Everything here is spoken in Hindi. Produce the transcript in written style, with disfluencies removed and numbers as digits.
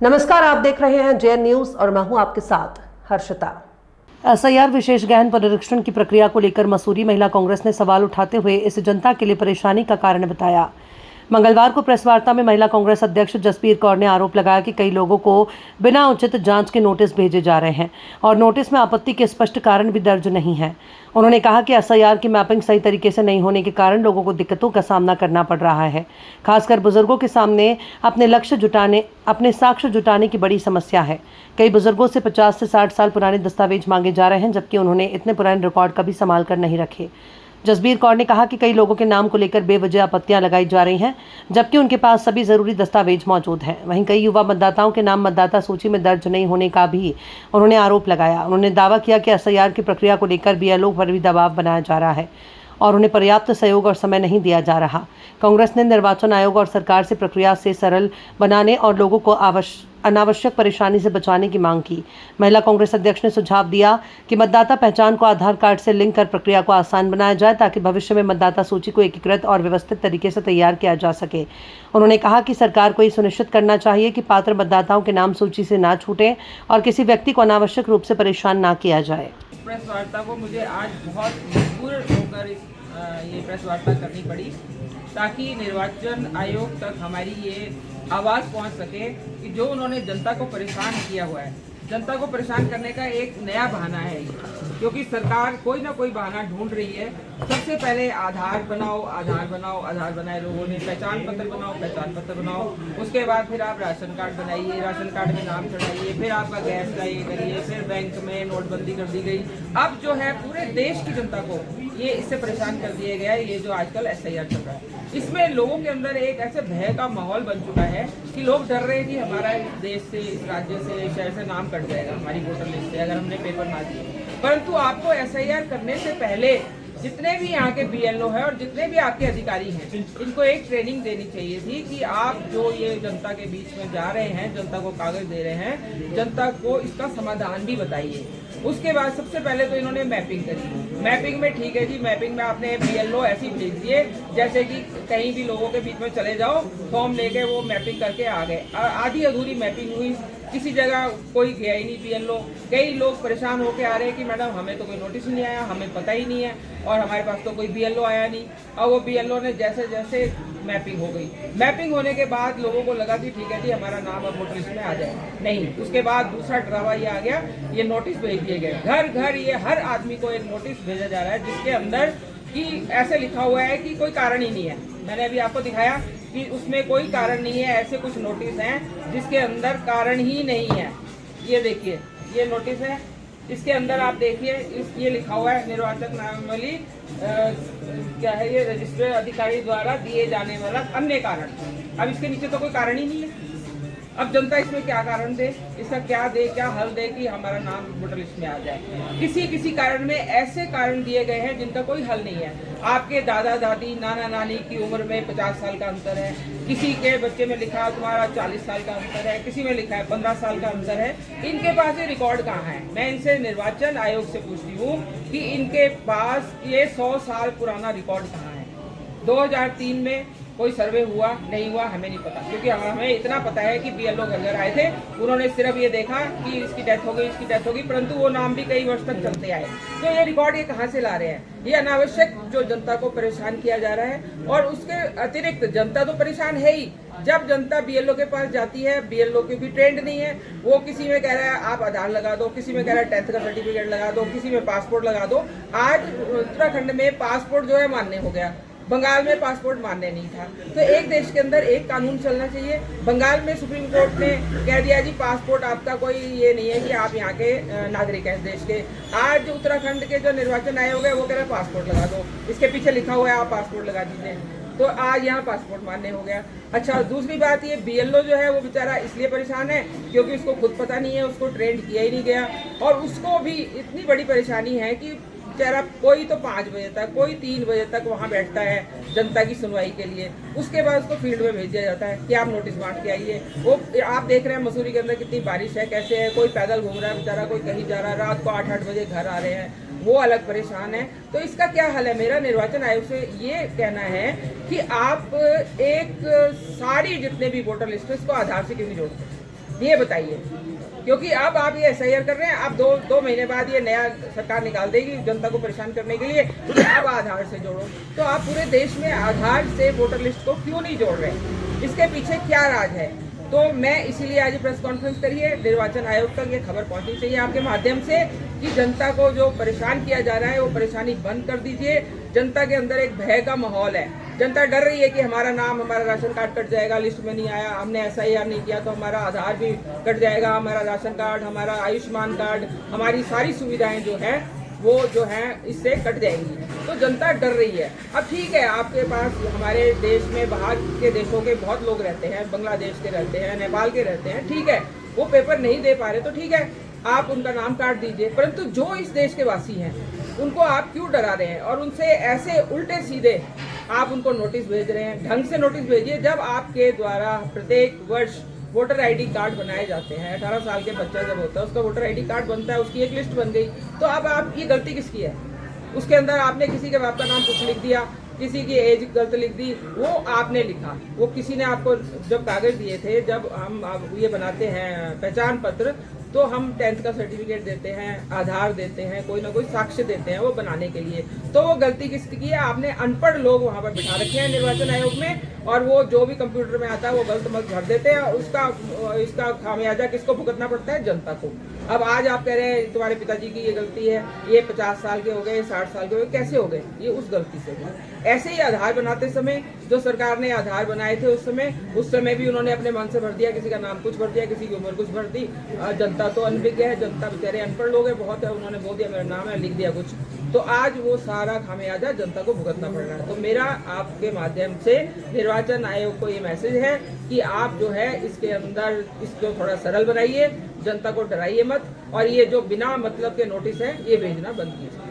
नमस्कार, आप देख रहे हैं जेएन न्यूज और मैं हूं आपके साथ हर्षिता। एसआईआर विशेष गहन पुनरीक्षण की प्रक्रिया को लेकर मसूरी महिला कांग्रेस ने सवाल उठाते हुए इसे जनता के लिए परेशानी का कारण बताया। मंगलवार को प्रेस वार्ता में महिला कांग्रेस अध्यक्ष जसबीर कौर ने आरोप लगाया कि कई लोगों को बिना उचित जांच के नोटिस भेजे जा रहे हैं और नोटिस में आपत्ति के स्पष्ट कारण भी दर्ज नहीं है। उन्होंने कहा कि एसआईआर की मैपिंग सही तरीके से नहीं होने के कारण लोगों को दिक्कतों का सामना करना पड़ रहा है। खासकर बुजुर्गों के सामने अपने साक्ष्य जुटाने की बड़ी समस्या है। कई बुजुर्गों से 50 से 60 साल पुराने दस्तावेज मांगे जा रहे हैं, जबकि उन्होंने इतने पुराने रिकॉर्ड कभी संभाल कर नहीं रखे। जसबीर कौर ने कहा कि कई लोगों के नाम को लेकर बेवजह आपत्तियां लगाई जा रही हैं, जबकि उनके पास सभी जरूरी दस्तावेज मौजूद हैं। वहीं कई युवा मतदाताओं के नाम मतदाता सूची में दर्ज नहीं होने का भी उन्होंने आरोप लगाया। उन्होंने दावा किया कि एसआईआर की प्रक्रिया को लेकर बीएलओ पर भी दबाव बनाया जा रहा है और उन्हें पर्याप्त सहयोग और समय नहीं दिया जा रहा। कांग्रेस ने निर्वाचन आयोग और सरकार से प्रक्रिया से सरल बनाने और लोगों को अनावश्यक परेशानी से बचाने की मांग की। महिला कांग्रेस अध्यक्ष ने सुझाव दिया कि मतदाता पहचान को आधार कार्ड से लिंक कर प्रक्रिया को आसान बनाया जाए, ताकि भविष्य में मतदाता सूची को एकीकृत और व्यवस्थित तरीके से तैयार किया जा सके। उन्होंने कहा कि सरकार को ये सुनिश्चित करना चाहिए कि पात्र मतदाताओं के नाम सूची से ना छूटे और किसी व्यक्ति को अनावश्यक रूप से परेशान न किया जाए। प्रेस वार्ता को मुझे आज बहुत मजबूर होकर ये प्रेस वार्ता करनी पड़ी, ताकि निर्वाचन आयोग तक हमारी ये आवाज़ पहुंच सके कि जो उन्होंने जनता को परेशान किया हुआ है, जनता को परेशान करने का एक नया बहाना है, क्योंकि सरकार कोई ना कोई बहाना ढूंढ रही है। सबसे पहले आधार बनाओ, आधार बनाए लोगों ने, पहचान पत्र बनाओ, पहचान पत्र बनाओ, उसके बाद फिर आप राशन कार्ड बनाइए, राशन कार्ड में नाम चढ़ाइए, फिर आपका गैस का ये करिए, फिर बैंक में नोटबंदी कर दी गई। अब जो है पूरे देश की जनता को ये इससे परेशान कर दिया गया है। ये जो आजकल एसआईआर चल रहा है, इसमें लोगों के अंदर एक ऐसे भय का माहौल बन चुका है कि लोग डर रहे हैं कि हमारा इस देश से, इस राज्य से, शहर से नाम कट जाएगा हमारी वोटर लिस्ट से, अगर हमने पेपर ना दिए। परंतु आपको एसआईआर करने से पहले जितने भी यहाँ के बीएलओ है और जितने भी आपके अधिकारी हैं, इनको एक ट्रेनिंग देनी चाहिए थी कि आप जो ये जनता के बीच में जा रहे हैं, जनता को कागज दे रहे हैं, जनता को इसका समाधान भी बताइए। उसके बाद सबसे पहले तो इन्होंने मैपिंग करी। मैपिंग में ठीक है जी, मैपिंग में आपने बीएलओ ऐसे ही भेज दिए जैसे कि कहीं भी लोगों के बीच में चले जाओ, फॉर्म लेके वो मैपिंग करके आ गए। आधी अधूरी मैपिंग हुई, किसी जगह कोई गया ही नहीं बीएलओ। कई लोग परेशान होकर आ रहे हैं कि मैडम हमें तो कोई नोटिस नहीं आया, हमें पता ही नहीं है और हमारे पास तो कोई बीएलओ आया नहीं। और वो बीएलओ ने जैसे जैसे मैपिंग हो गई, मैपिंग होने के बाद लोगों को लगा कि ठीक है जी हमारा नाम अब वोटर लिस्ट में आ जाए। नहीं, उसके बाद दूसरा ड्रामा ये आ गया, ये नोटिस भेज दिए गए घर घर। ये हर आदमी को एक नोटिस भेजा जा रहा है जिसके अंदर कि ऐसे लिखा हुआ है कि कोई कारण ही नहीं है। मैंने अभी आपको दिखाया कि उसमें कोई कारण नहीं है। ऐसे कुछ नोटिस हैं जिसके अंदर कारण ही नहीं है। ये देखिए, ये नोटिस है, इसके अंदर आप देखिए, ये लिखा हुआ है निर्वाचक नामावली क्या है, ये रजिस्ट्रेड अधिकारी द्वारा दिए जाने वाला अन्य कारण। अब इसके नीचे तो कोई कारण ही नहीं है। अब जनता इसमें क्या कारण दे, इसका क्या दे, क्या हल दे कि हमारा नाम वोटर लिस्ट में आ जाए। किसी कारण में ऐसे कारण दिए गए हैं जिनका कोई हल नहीं है। आपके दादा दादी, नाना नानी की उम्र में 50 साल का अंतर है, किसी के बच्चे में लिखा है तुम्हारा 40 साल का अंतर है, किसी में लिखा है 15 साल का अंतर है। इनके पास ये रिकॉर्ड कहाँ है? मैं इनसे निर्वाचन आयोग से पूछती हूँ कि इनके पास ये 100 साल पुराना रिकॉर्ड कहाँ है? 2003 में कोई सर्वे हुआ नहीं हुआ हमें नहीं पता, क्योंकि हमें इतना पता है कि बीएलओ घर घर आए थे, उन्होंने सिर्फ ये देखा कि इसकी डेथ हो गई, इसकी डेथ हो गई, परंतु वो नाम भी कई वर्ष तक चलते आए। तो ये रिकॉर्ड ये कहाँ से ला रहे हैं? ये अनावश्यक जो जनता को परेशान किया जा रहा है। और उसके अतिरिक्त जनता तो परेशान है ही। जब जनता बीएलओ के पास जाती है, बीएलओ की भी ट्रेंड नहीं है, वो किसी में कह रहा है आप आधार लगा दो, किसी में कह रहा है 10th का सर्टिफिकेट लगा दो, किसी में पासपोर्ट लगा दो। आज उत्तराखंड में पासपोर्ट जो है मान्य हो गया, बंगाल में पासपोर्ट मान्य नहीं था। तो एक देश के अंदर एक कानून चलना चाहिए। बंगाल में सुप्रीम कोर्ट ने कह दिया जी पासपोर्ट आपका कोई ये नहीं है कि आप यहाँ के नागरिक हैं देश के। आज उत्तराखंड के जो निर्वाचन आयोग है वो कह रहे हैं पासपोर्ट लगा दो, इसके पीछे लिखा हुआ है आप पासपोर्ट लगा दीजिए। तो आज यहाँ पासपोर्ट मान्य हो गया। अच्छा, दूसरी बात ये बीएलओ जो है वो बेचारा इसलिए परेशान है क्योंकि उसको खुद पता नहीं है, उसको ट्रेंड किया ही नहीं गया। और उसको भी इतनी बड़ी परेशानी है कि बेचारा कोई तो 5 बजे तक, कोई 3 बजे तक वहाँ बैठता है जनता की सुनवाई के लिए। उसके बाद उसको फील्ड में भेज दिया जाता है कि आप नोटिस बांट के आइए। वो आप देख रहे हैं मसूरी के अंदर कितनी बारिश है, कैसे है, कोई पैदल घूम रहा है बेचारा, कोई कहीं जा रहा है, रात को 8-8 बजे घर आ रहे हैं, वो अलग परेशान है। तो इसका क्या हल है? मेरा निर्वाचन आयोग से ये कहना है कि आप एक सारी जितने भी वोटर लिस्ट है उसको आधार से क्यों नहीं जोड़ते? ये बताइए, क्योंकि अब आप ये SIR कर रहे हैं, अब दो महीने बाद ये नया सरकार निकाल देगी जनता को परेशान करने के लिए, अब आधार से जोड़ो। तो आप पूरे देश में आधार से वोटर लिस्ट को क्यों नहीं जोड़ रहे, इसके पीछे क्या राज है? तो मैं इसीलिए आज प्रेस कॉन्फ्रेंस करी है, निर्वाचन आयोग तक ये खबर पहुंचनी चाहिए आपके माध्यम से कि जनता को जो परेशान किया जा रहा है वो परेशानी बंद कर दीजिए। जनता के अंदर एक भय का माहौल है, जनता डर रही है कि हमारा नाम, हमारा राशन कार्ड कट जाएगा, लिस्ट में नहीं आया, हमने SIR नहीं किया तो हमारा आधार भी कट जाएगा, हमारा राशन कार्ड, हमारा आयुष्मान कार्ड, हमारी सारी सुविधाएं जो है वो जो है इससे कट जाएंगी। तो जनता डर रही है। अब ठीक है, आपके पास हमारे देश में बाहर के देशों के बहुत लोग रहते हैं, बांग्लादेश के रहते हैं, नेपाल के रहते हैं, ठीक है, वो पेपर नहीं दे पा रहे तो ठीक है, आप उनका नाम काट दीजिए, परंतु जो इस देश के वासी हैं उनको आप क्यों डरा रहे हैं और उनसे ऐसे उल्टे सीधे आप उनको नोटिस भेज रहे हैं? ढंग से नोटिस भेजिए। जब आपके द्वारा प्रत्येक वर्ष वोटर ID कार्ड बनाए जाते हैं, 18 साल के बच्चा जब होता है उसका वोटर ID कार्ड बनता है, उसकी एक लिस्ट बन गई, तो अब आप ये गलती किसकी है? उसके अंदर आपने किसी के बाप का नाम कुछ लिख दिया, किसी की एज गलत लिख दी, वो आपने लिखा, वो किसी ने आपको जब कागज दिए थे, जब हम ये बनाते हैं पहचान पत्र, तो हम 10th का सर्टिफिकेट देते हैं, आधार देते हैं, कोई ना कोई साक्ष्य देते हैं वो बनाने के लिए, तो वो गलती किसकी है? आपने अनपढ़ लोग वहाँ पर बिठा रखे हैं निर्वाचन आयोग में, और वो जो भी कंप्यूटर में आता है वो गलत मत भर देते हैं, और इसका खामियाजा किसको भुगतना पड़ता है? जनता को। अब आज आप कह रहे हैं तुम्हारे पिताजी की ये गलती है, ये 50 साल के हो गए, 60 साल के हो गए, कैसे हो गए? ये उस गलती से। ऐसे ही आधार बनाते समय जो सरकार ने आधार बनाए थे उस समय भी उन्होंने अपने मन से भर दिया, किसी का नाम कुछ भर दिया, किसी की उम्र कुछ भर दी। जनता तो अनभिज्ञ है, जनता बेचारे अनपढ़ लोग हैं बहुत है, उन्होंने बोल दिया मेरा नाम है, लिख दिया कुछ, तो आज वो सारा खामियाजा जनता को भुगतना पड़ रहा है। तो मेरा आपके माध्यम से निर्वाचन आयोग को ये मैसेज है कि आप जो है इसके अंदर इसको थोड़ा सरल बनाइए, जनता को डराइए मत, और ये जो बिना मतलब के नोटिस है ये भेजना बंद कीजिए।